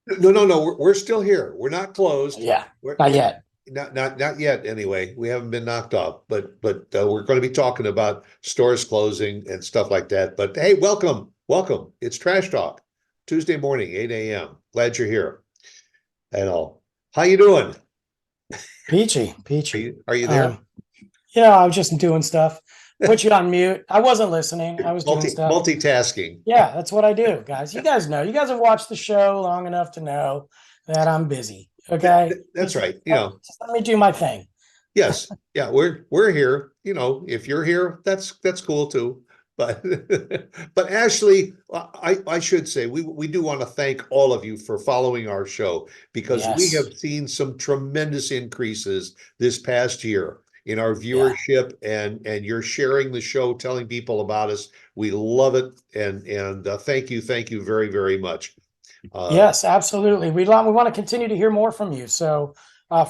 No. We're still here. We're not closed. Yeah, We're not yet. not yet. Anyway, we haven't been knocked off, but we're going to be talking about stores closing and stuff like that. But hey, welcome. It's Trash Talk, Tuesday morning, 8 a.m. Glad you're here. And all. How you doing? Peachy, Are peachy. you there? I was just doing stuff. Put you on mute. I wasn't listening. I was doing stuff. Multitasking. Yeah, that's what I do, guys. You guys know. You guys have watched the show long enough to know that I'm busy. Okay, That's right. just let me do my thing. Yes, yeah, we're here. If you're here, that's cool too. But but Ashley, I should say we do want to thank all of you for following our show because we Yes. have seen some tremendous increases this past year in our Yeah. viewership and you're sharing the show, telling people about us. We love it and thank you very, very much. Uh, Yes, absolutely. We want to continue to hear more from you. So,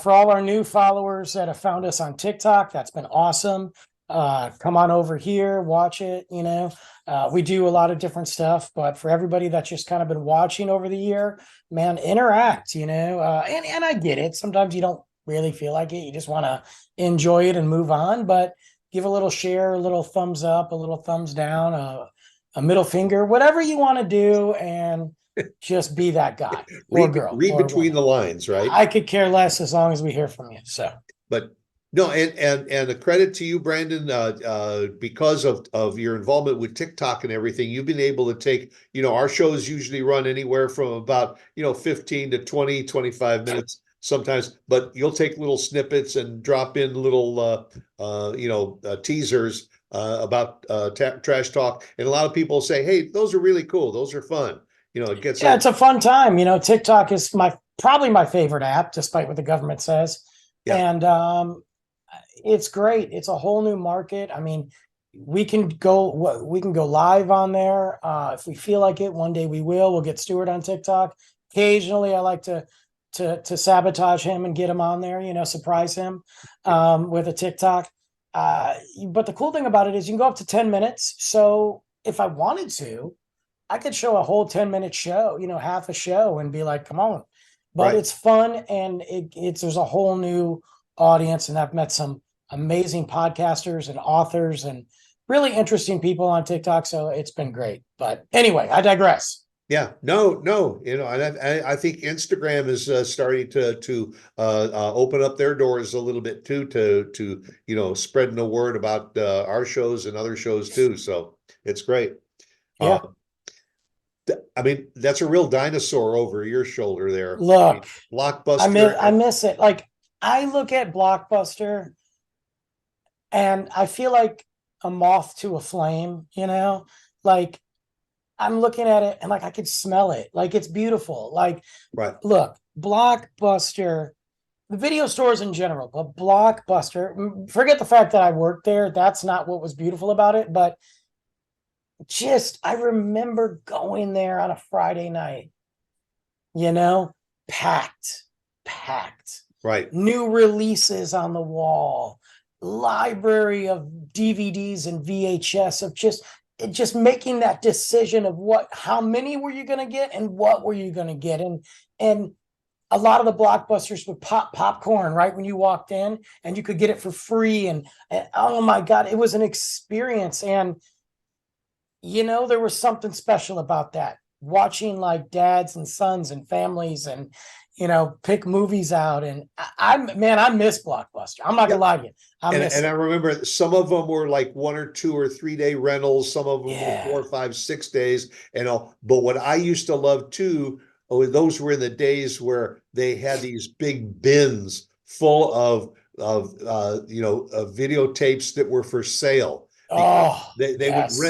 for all our new followers that have found us on TikTok, that's been awesome. Come on over here, watch it. We do a lot of different stuff, but for everybody that's just kind of been watching over the year, man, interact. And I get it. Sometimes you don't really feel like it. You just want to enjoy it and move on. But give a little share, a little thumbs up, a little thumbs down, a middle finger, whatever you want to do, and just be that guy or girl read or between woman. the lines, right? I could care less as long as we hear from you. So But no, and a credit to you, Brandon, because of your involvement with TikTok and everything, you've been able to take, our shows usually run anywhere from about, 15 to 20, 25 minutes sometimes, but you'll take little snippets and drop in little, teasers about trash talk. And a lot of people say, hey, those are really cool. Those are fun. It gets yeah, it. it's a fun time. TikTok is probably my favorite app, despite what the government says. Yeah, And it's great. It's a whole new market. I mean, we can go live on there if we feel like it. One day we will. We'll get Stuart on TikTok. Occasionally, I like to sabotage him and get him on there. Surprise him with a TikTok. But the cool thing about it is you can go up to 10 minutes. So if I wanted to, I could show a whole 10-minute show, half a show and be like, come on. But right. it's fun and there's a whole new audience. And I've met some amazing podcasters and authors and really interesting people on TikTok. So it's been great. But anyway, I digress. Yeah, no, and I think Instagram is starting to open up their doors a little bit too to spreading the word about our shows and other shows too. So it's great. Uh, Yeah. I mean, that's a real dinosaur over your shoulder there. I Look, mean, I Blockbuster. miss it. Like I look at Blockbuster and I feel like a moth to a flame, like I'm looking at it and like I could smell it. Like it's beautiful. Like, Right, look, Blockbuster, the video stores in general, but Blockbuster, forget the fact that I worked there. That's not what was beautiful about it. But just, I remember going there on a Friday night, you know, packed, packed, right. new releases on the wall, library of DVDs and VHS of just making that decision of how many were you going to get and what were you going to get. And a lot of the Blockbusters would pop popcorn right when you walked in and you could get it for free. And oh my God, it was an experience. And there was something special about that. Watching like dads and sons and families and pick movies out. And I miss Blockbuster. I'm not Yeah. gonna lie to you. I miss And I it. remember some of them were like 1 or 2 or 3 day rentals. Some of them were Yeah. 4, 5, 6 days. But what I used to love too, those were in the days where they had these big bins full of videotapes that were for sale because Oh, they would yes.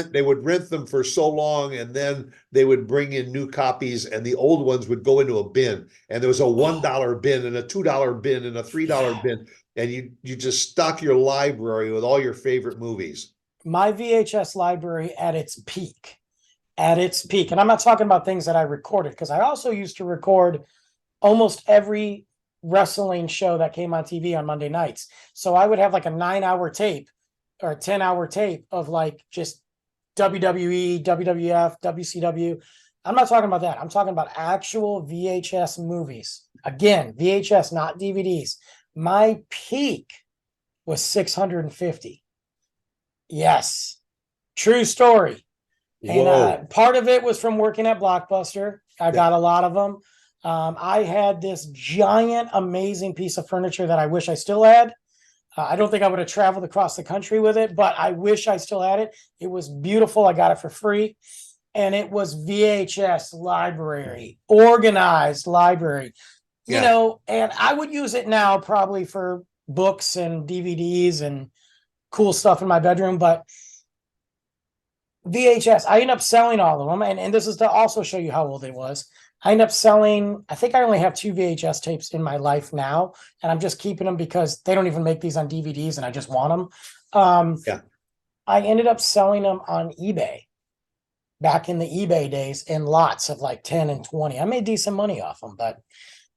rent them for so long and then they would bring in new copies and the old ones would go into a bin and there was a one Oh, dollar bin and a $2 bin and a $3 yeah. bin and you just stock your library with all your favorite movies. My VHS library at its peak. At its peak. And I'm not talking about things that I recorded because I also used to record almost every wrestling show that came on TV on Monday nights. So I would have like a 9-hour tape or a 10-hour tape of like just WWE, WWF, WCW. I'm not talking about that. I'm talking about actual VHS movies. Again, VHS, not DVDs. My peak was 650. Yes, true story. And Whoa. part of it was from working at Blockbuster. I Yeah. got a lot of them. I had this giant, amazing piece of furniture that I wish I still had. I don't think I would have traveled across the country with it, but I wish I still had it. It was beautiful. I got it for free. And it was VHS library, organized library, Yeah. and I would use it now probably for books and DVDs and cool stuff in my bedroom. But VHS, I ended up selling all of them. And this is to also show you how old it was. I ended up selling, I think I only have 2 VHS tapes in my life now. And I'm just keeping them because they don't even make these on DVDs and I just want them. Yeah. I ended up selling them on eBay back in the eBay days in lots of like 10 and 20. I made decent money off them, but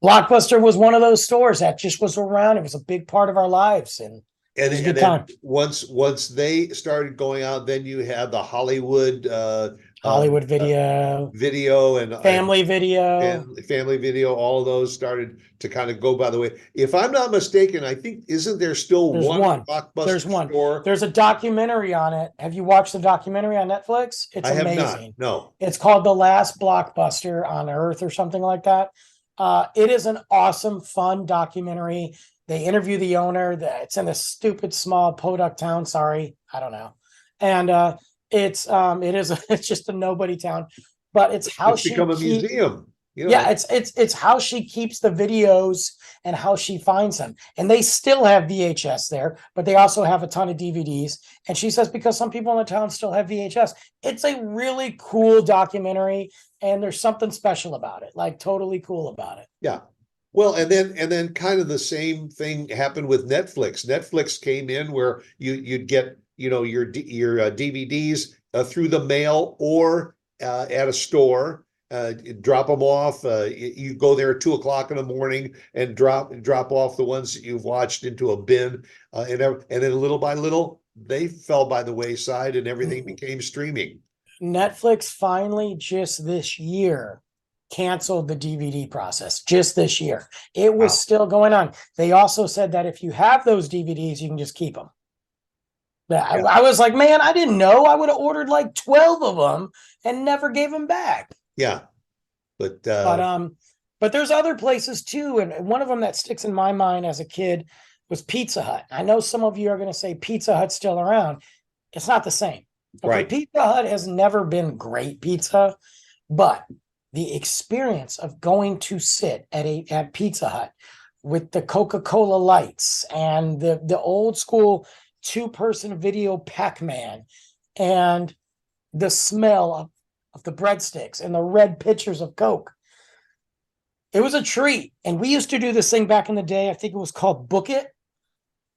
Blockbuster was one of those stores that just was around. It was a big part of our lives, and it was a And good then time. once they started going out, then you had the Hollywood Hollywood Video, video Family Video. family video, all of those started to kind of go by the way. If I'm not mistaken, I think isn't there still There's one one. There's Blockbuster one. store? There's a documentary on it. Have you watched the documentary on Netflix? It's I have not. amazing. No. It's called The Last Blockbuster on Earth or something like that. It is an awesome, fun documentary. They interview the owner. It's in this stupid small Podunk town. Sorry, I don't know. And it's just a nobody town, but it's how It's she become a museum. yeah, it's how she keeps the videos and how she finds them. And they still have VHS there, but they also have a ton of DVDs. And she says because some people in the town still have VHS. It's a really cool documentary, and there's something special about it, like totally cool about it. Yeah. Well, and then kind of the same thing happened with Netflix. Netflix came in where you'd get your DVDs through the mail or at a store. Drop them off. You go there at 2 o'clock in the morning and drop off the ones that you've watched into a bin, and then little by little they fell by the wayside and everything became streaming. Netflix finally just this year canceled the DVD process just this year. It was Wow. still going on. They also said that if you have those DVDs, you can just keep them. Yeah, Yeah. I was like, man, I didn't know. I would have ordered like 12 of them and never gave them back. Yeah. But But there's other places too, and one of them that sticks in my mind as a kid was Pizza Hut. I know some of you are going to say Pizza Hut's still around. It's not the same. Okay, right. Pizza Hut has never been great pizza, but the experience of going to sit at Pizza Hut with the Coca-Cola lights and the old school 2-person video Pac-Man and the smell of the breadsticks and the red pitchers of Coke. It was a treat. And we used to do this thing back in the day. I think it was called Book It.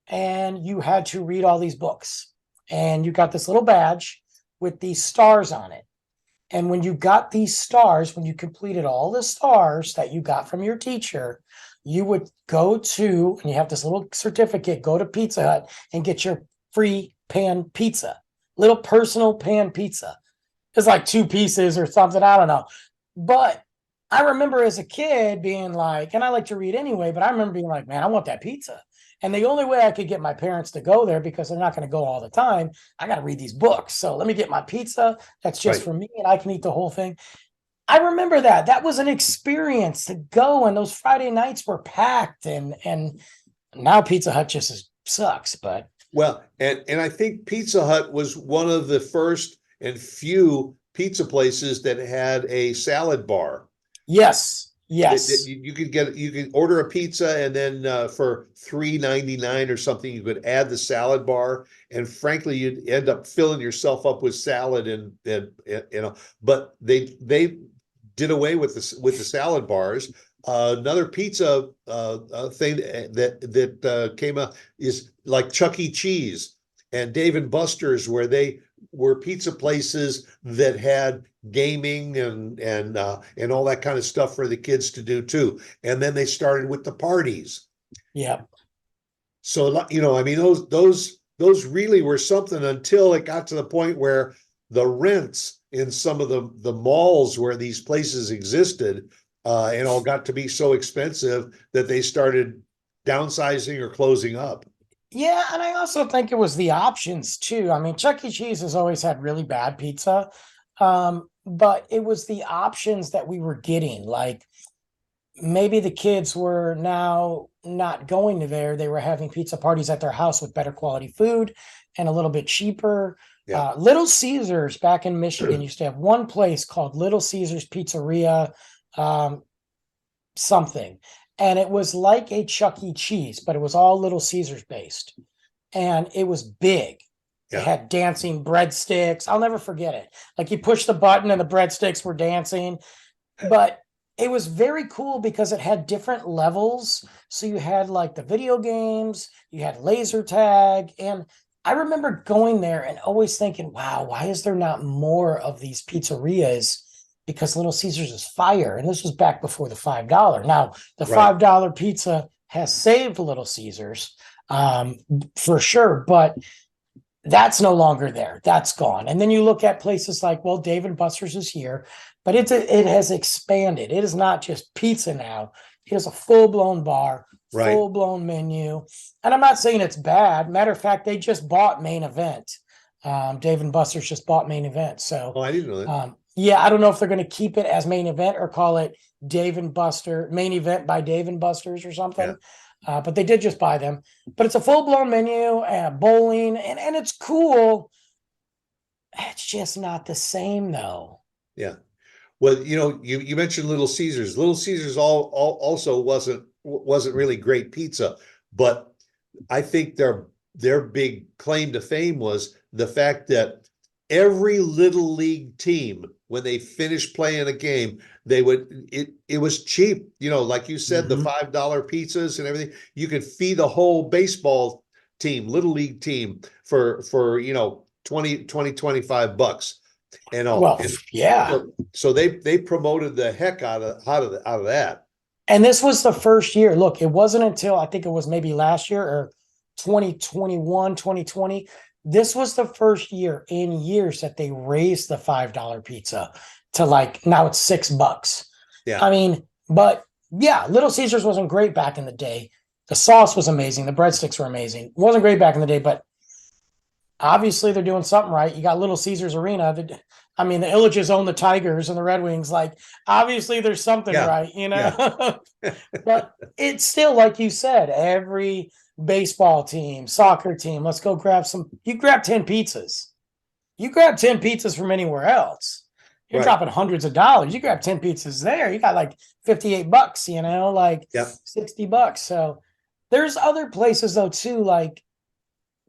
And you had to read all these books. And you got this little badge with these stars on it. And when you got these stars, when you completed all the stars that you got from your teacher, you would go to, and you have this little certificate, go to Pizza Hut and get your free pan pizza, little personal pan pizza. It's like 2 pieces or something. I don't know. But I remember as a kid being like, and I like to read anyway, but I remember being like, man, I want that pizza. And the only way I could get my parents to go there, because they're not going to go all the time, I got to read these books. So let me get my pizza. That's just Right. for me, and I can eat the whole thing. I remember that. That was an experience to go, and those Friday nights were packed. And now Pizza Hut just sucks. But Well, and I think Pizza Hut was one of the first and few pizza places that had a salad bar. yes, That yes. you could order a pizza and then for $3.99 or something you could add the salad bar, and frankly you'd end up filling yourself up with salad and but they did away with the salad bars. Another pizza thing that came out is like Chuck E. Cheese and Dave and Buster's, where they were pizza places that had gaming and all that kind of stuff for the kids to do too. And then they started with the parties. Yeah. So I mean those really were something until it got to the point where the rents in some of the malls where these places existed, and all got to be so expensive that they started downsizing or closing up. Yeah, and I also think it was the options too. I mean, Chuck E. Cheese has always had really bad pizza, but it was the options that we were getting. Like maybe the kids were now not going to there; they were having pizza parties at their house with better quality food and a little bit cheaper. Yeah. Little Caesars back in Michigan used to have one place called Little Caesars Pizzeria, um, something, and it was like a Chuck E. Cheese, but it was all Little Caesars based, and it was big. It Yeah. had dancing breadsticks. I'll never forget it. Like you push the button and the breadsticks were dancing, but it was very cool because it had different levels. So you had like the video games, you had laser tag, and I remember going there and always thinking, wow, why is there not more of these pizzerias? Because Little Caesars is fire. And this was back before the $5. Now, the Right. $5 pizza has saved Little Caesars, for sure, but that's no longer there. That's gone. And then you look at places like, well, Dave and Buster's is here, but it has expanded. It is not just pizza now. It is a full-blown bar, Right. full-blown menu. And I'm not saying it's bad. Matter of fact, they just bought Main Event. Dave and Buster's just bought Main Event. So, Oh, I didn't know that. yeah, I don't know if they're going to keep it as Main Event or call it Dave and Buster, Main Event by Dave and Buster's or something. Yeah. But they did just buy them. But it's a full-blown menu and bowling, and it's cool. It's just not the same, though. Yeah. Well, you mentioned Little Caesars. Little Caesars also wasn't really great pizza, but I think their big claim to fame was the fact that every little league team, when they finished playing a game, it was cheap. Like you said, the $5 pizzas and everything. You could feed a whole baseball team, little league team for 20, 25 bucks and all. Well, yeah. So they promoted the heck out of that. And this was the first year. Look, it wasn't until I think it was maybe last year or 2021, 2020. This was the first year in years that they raised the $5 pizza to like now it's $6. Yeah. I mean, but yeah, Little Caesars wasn't great back in the day. The sauce was amazing. The breadsticks were amazing. It wasn't great back in the day, but obviously they're doing something right. You got Little Caesars Arena. The Illiches own the Tigers and the Red Wings. Like, obviously there's something right, Yeah. But it's still, like you said, every baseball team, soccer team, let's go grab some. You grab 10 pizzas. You grab 10 pizzas from anywhere else. You're Right. dropping hundreds of dollars. You grab 10 pizzas there. You got like $58, like Yep. $60. So there's other places though too, like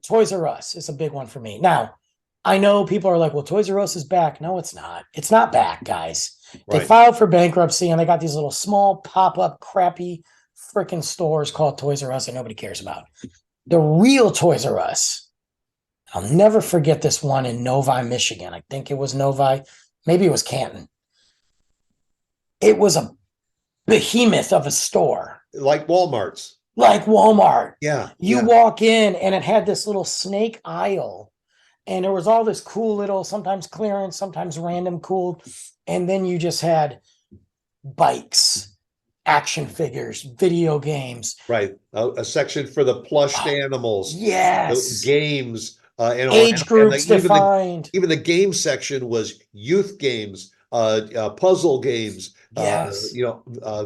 Toys R Us is a big one for me. Now, I know people are like, well, Toys R Us is back. No, it's not. It's not back, guys. They Right. filed for bankruptcy and they got these little small pop-up crappy freaking stores called Toys R Us that nobody cares about. The real Toys R Us, I'll never forget this one in Novi, Michigan. I think it was Novi. Maybe it was Canton. It was a behemoth of a store. Like Walmart's. Like Walmart. Yeah. You walk in and it had this little snake aisle. And there was all this cool little, sometimes clearance, sometimes random cool. And then you just had bikes, action figures, video games. Right. A section for the plushed animals. Yes. The games. Age groups defined. Even the game section was youth games, puzzle games, yes.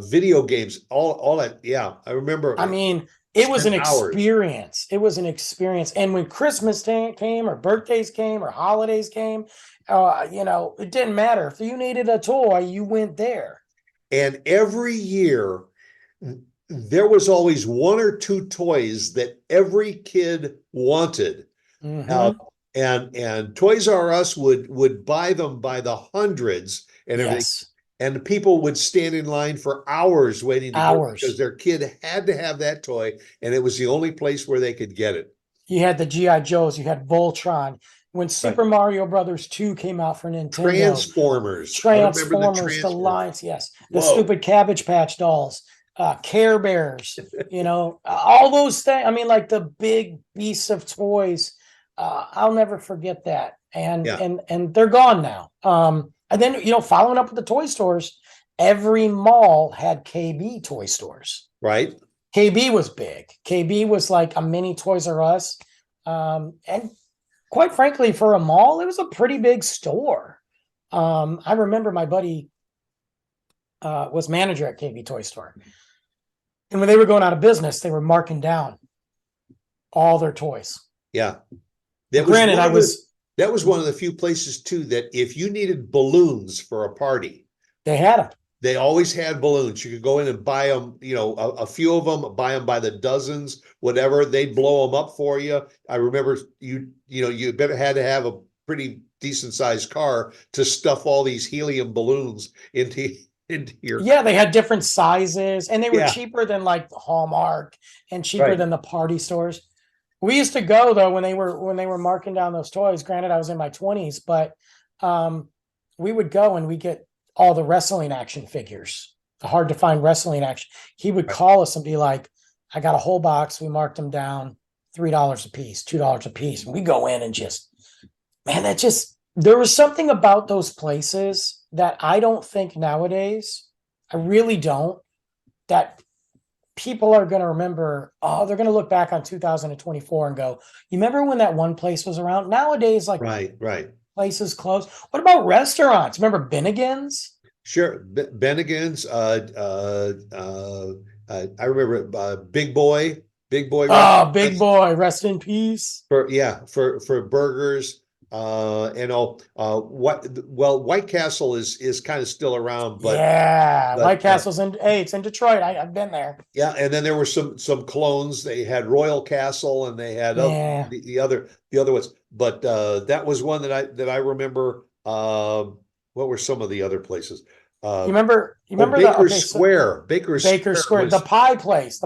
video games, all that. Yeah, I remember. I mean, it was an hours. experience. It was an experience. And when Christmas came or birthdays came or holidays came, it didn't matter. If you needed a toy, you went there. And every year, there was always one or two toys that every kid wanted. Mm-hmm. And Toys R Us would buy them by the hundreds and everything. Yes. And people would stand in line for hours waiting to get it because their kid had to have that toy, and it was the only place where they could get it. You had the G.I. Joes, you had Voltron. When Super Mario Brothers 2 came out for Nintendo. Transformers, the Lions, yes. The stupid Cabbage Patch dolls, Care Bears, all those things. I mean, like the big beasts of toys. I'll never forget that. and Yeah. and they're gone now. And then, following up with the toy stores, every mall had KB toy stores. Right. KB was big. KB was like a mini Toys R Us. And quite frankly, for a mall, it was a pretty big store. I remember my buddy was manager at KB Toy Store. And when they were going out of business, they were marking down all their toys. Yeah. That Granted, that was one of the few places too that if you needed balloons for a party, they had them. they always had balloons. You could go in and buy them, a few of them, buy them by the dozens, whatever. They'd blow them up for you. I remember you had to have a pretty decent sized car to stuff all these helium balloons into your. Yeah, they had different sizes, and they were Yeah. cheaper than like Hallmark and cheaper Right. than the party stores. We used to go though when they were marking down those toys. Granted, I was in my 20s, but we would go and we get all the wrestling action figures, the hard to find wrestling action. He would call us and be like, I got a whole box. We marked them down $3 a piece, $2 a piece. And we go in and there was something about those places that I don't think nowadays, I really don't, that people are going to remember. Oh, they're going to look back on 2024 and go, you remember when that one place was around? Nowadays, like Right. places closed. What about restaurants? Remember Bennigan's? Sure. Bennigan's. I remember Big Boy. Oh, Big Boy, rest in peace. For burgers. White Castle is kind of still around, but White Castle's it's in Detroit. I've been there. Yeah, and then there were some clones. They had Royal Castle, and they had the other ones. But that was one that I remember. What were some of the other places? You remember Baker's Square. Baker's Square, the pie place,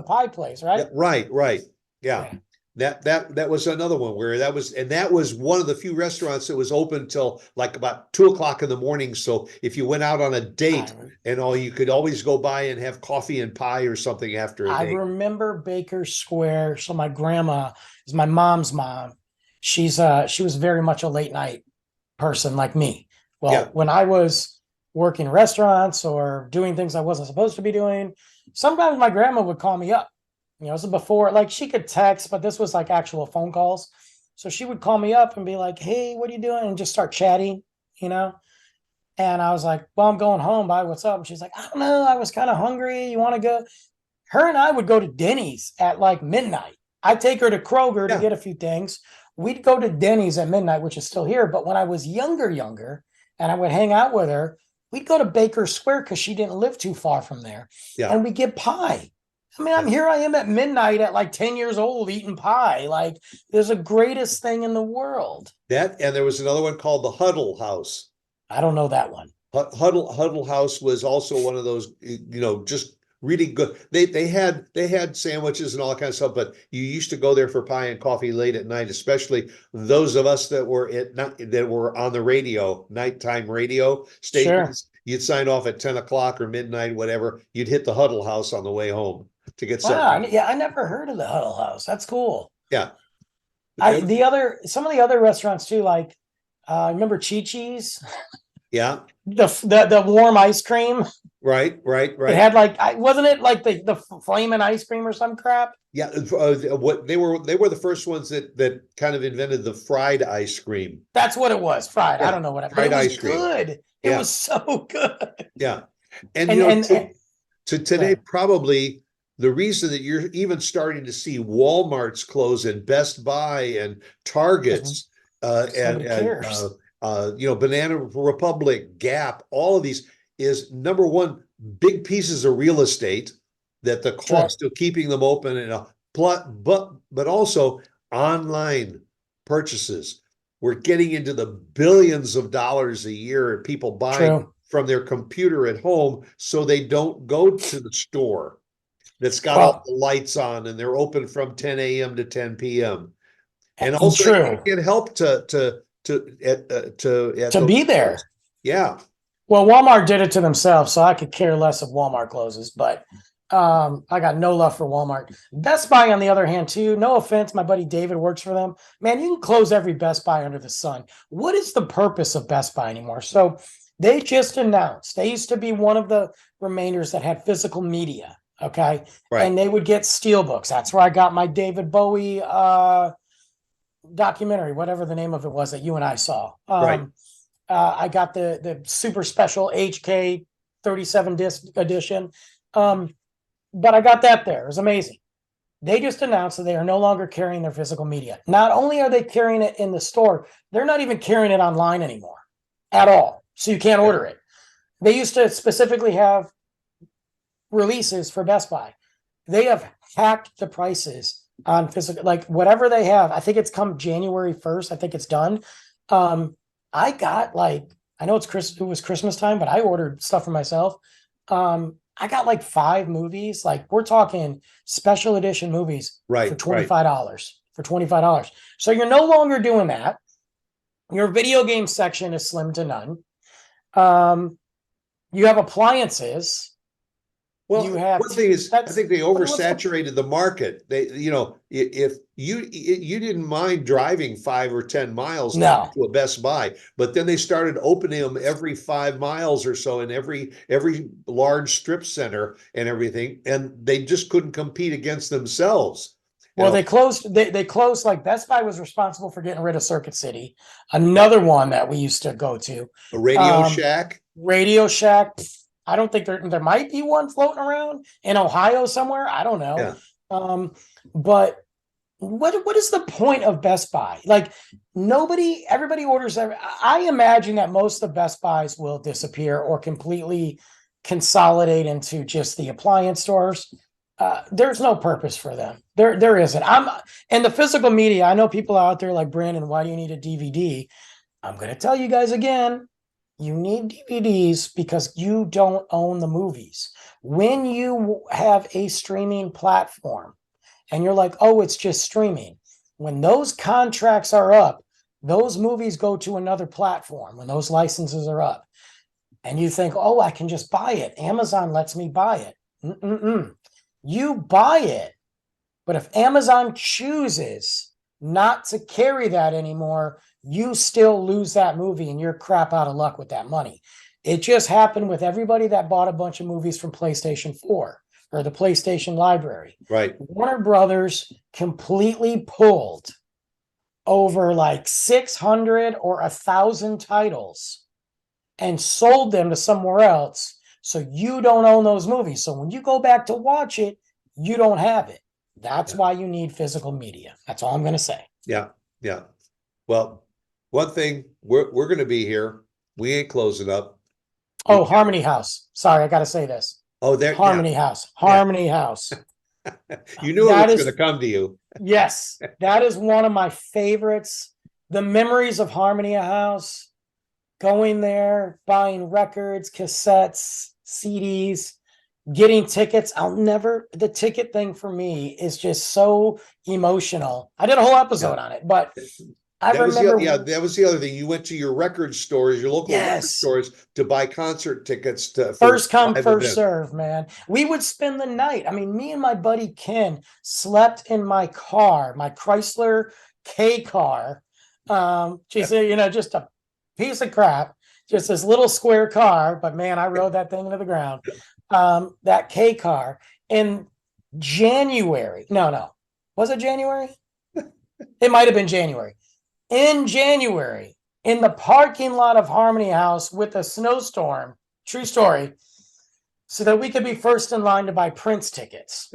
right? Yeah, right. Yeah. That was another one where that was one of the few restaurants that was open till like about 2 o'clock in the morning. So if you went out on a date and all, you could always go by and have coffee and pie or something after a date. I remember Baker Square. So my grandma is my mom's mom. She was very much a late night person like me. Well, when I was working restaurants or doing things I wasn't supposed to be doing, sometimes my grandma would call me up. This is before, like, she could text, but this was like actual phone calls. So she would call me up and be like, hey, what are you doing? And just start chatting, And I was like, well, I'm going home. Bye. What's up? And she's like, I don't know. I was kind of hungry. You want to go? Her and I would go to Denny's at like midnight. I'd take her to Kroger to get a few things. We'd go to Denny's at midnight, which is still here. But when I was younger, and I would hang out with her, we'd go to Baker Square because she didn't live too far from there. Yeah. And we get pie. I mean, here I am at midnight at like 10 years old eating pie. Like, there's the greatest thing in the world. And there was another one called the Huddle House. I don't know that one. Huddle House was also one of those, just really good. They had sandwiches and all that kind of stuff, but you used to go there for pie and coffee late at night, especially those of us that were on the radio, nighttime radio stations. Sure. You'd sign off at 10 o'clock or midnight, whatever. You'd hit the Huddle House on the way home to get something. Yeah, I never heard of the Huddle House. That's cool. Yeah. Some of the other restaurants too, like remember Chi-Chi's? Yeah. The warm ice cream. Right. It had wasn't it like the flaming ice cream or some crap? Yeah, what they were the first ones that kind of invented the fried ice cream. That's what it was, fried. Yeah. I don't know what fried ice cream. Good. It was so good. Yeah, and to today, probably the reason that you're even starting to see Walmart's close and Best Buy and Targets and Banana Republic, Gap, all of these is number one, big pieces of real estate that the cost of keeping them open and but also online purchases. We're getting into the billions of dollars a year, people buying from their computer at home so they don't go to the store that's got all the lights on and they're open from 10 a.m. to 10 p.m. And also it can help to be there. Yeah. Well, Walmart did it to themselves, so I could care less if Walmart closes. But I got no love for Walmart. Best Buy, on the other hand, too. No offense, my buddy David works for them. Man, you can close every Best Buy under the sun. What is the purpose of Best Buy anymore? So they just announced they used to be one of the remainders that had physical media. Okay. Right. And they would get steel books. That's where I got my David Bowie documentary, whatever the name of it was that you and I saw. Right. I got the super special HK 37 disc edition. But I got that there. It was amazing. They just announced that they are no longer carrying their physical media. Not only are they carrying it in the store, they're not even carrying it online anymore at all. So you can't order it. They used to specifically have releases for Best Buy. They have hacked the prices on physical, like whatever they have. I think it's come January 1st. I think it's done. I got like, I know it was Christmas time, but I ordered stuff for myself. I got like 5 movies. Like we're talking special edition movies for $25. For $25. So you're no longer doing that. Your video game section is slim to none. You have appliances. Well, you have one thing is, I think they oversaturated the market. They, if you didn't mind driving 5 or 10 miles to a Best Buy, but then they started opening them every 5 miles or so in every large strip center and everything, and they just couldn't compete against themselves. Well, they closed. They closed. Like Best Buy was responsible for getting rid of Circuit City, another one that we used to go to. A Radio Shack. Radio Shack. I don't think there might be one floating around in Ohio somewhere. I don't know. Yeah. But what is the point of Best Buy? Like everybody orders. I imagine that most of the Best Buys will disappear or completely consolidate into just the appliance stores. There's no purpose for them. There isn't. And the physical media. I know people out there like Brandon. Why do you need a DVD? I'm going to tell you guys again. You need DVDs because you don't own the movies. When you have a streaming platform and you're like, oh, it's just streaming. When those contracts are up, those movies go to another platform when those licenses are up. And you think, oh, I can just buy it. Amazon lets me buy it. You buy it. But if Amazon chooses not to carry that anymore, you still lose that movie and you're crap out of luck with that money. It just happened with everybody that bought a bunch of movies from PlayStation 4 or the PlayStation library. Right. Warner Brothers completely pulled over like 600 or 1,000 titles and sold them to somewhere else. So you don't own those movies. So when you go back to watch it, you don't have it. That's why you need physical media. That's all I'm going to say. Yeah. Yeah. Well, one thing, we're going to be here. We ain't closing up. Oh, Harmony House. Sorry, I got to say this. Oh, there. Harmony House. Harmony House. You knew it was going to come to you. Yes, that is one of my favorites. The memories of Harmony House, going there, buying records, cassettes, CDs, getting tickets. The ticket thing for me is just so emotional. I did a whole episode on it, but I remember. That was the other thing. You went to your record stores, your local record stores, to buy concert tickets. First come, first serve, man. We would spend the night. I mean, me and my buddy Ken slept in my car, my Chrysler K car. Just a piece of crap. Just this little square car, but man, I rode that thing into the ground. That K car in January. No. Was it January? It might have been January. In January, in the parking lot of Harmony House with a snowstorm, true story, so that we could be first in line to buy Prince tickets.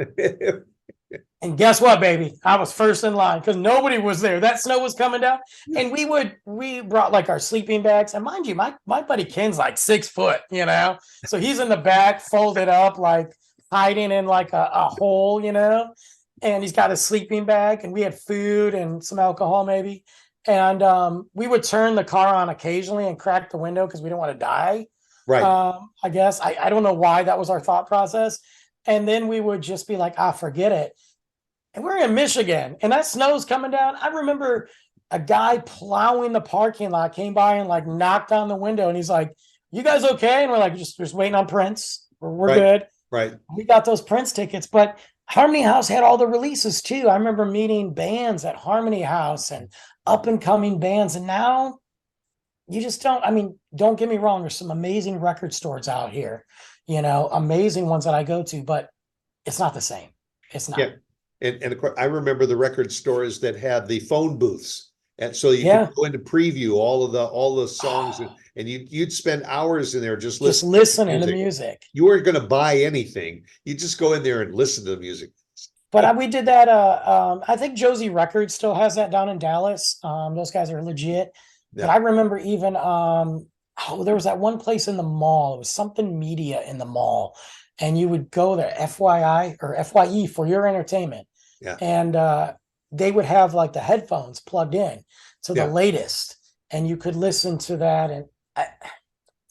And guess what, baby? I was first in line because nobody was there. That snow was coming down. And we brought like our sleeping bags. And mind you, my buddy Ken's like 6 foot, So he's in the back, folded up, like hiding in like a hole, And he's got a sleeping bag. And we had food and some alcohol maybe. And we would turn the car on occasionally and crack the window because we didn't want to die. Right. I guess. I don't know why that was our thought process. And then we would just be like, forget it. And we're in Michigan and that snow's coming down. I remember a guy plowing the parking lot came by and like knocked on the window and he's like, you guys okay? And we're like, just waiting on Prince. We're good. Right. We got those Prince tickets, but Harmony House had all the releases too. I remember meeting bands at Harmony House and up and coming bands. And now you just don't, I mean, don't get me wrong, there's some amazing record stores out here, amazing ones that I go to, but it's not the same. It's not. Yeah. And of course, I remember the record stores that had the phone booths. And so you could Yeah. go in to preview all the songs, and you'd spend hours in there just Just listening listening to to music. music. You weren't going to buy anything. You just go in there and listen to the music. But we did that. I think Josie Records still has that down in Dallas. Those guys are legit. But Yeah. I remember even there was that one place in the mall. It was something media in the mall, and you would go there, FYI or FYE for your entertainment, Yeah. and they would have like the headphones plugged in to the Yeah. latest, and you could listen to that. And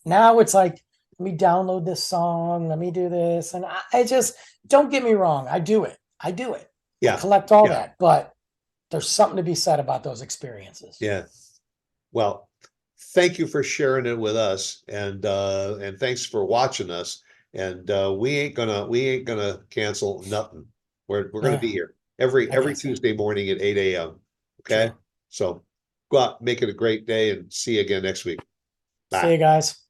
now it's like, let me download this song, let me do this, and I just, don't get me wrong, I do it. I Yeah. collect all Yeah. that, but there's something to be said about those experiences. Yeah. Well, thank you for sharing it with us, and thanks for watching us. And we ain't gonna cancel nothing. We're gonna be Yeah, here I every guess so. Tuesday morning at 8 a.m. Okay. True. So go out, make it a great day, and see you again next week. See you Bye. guys.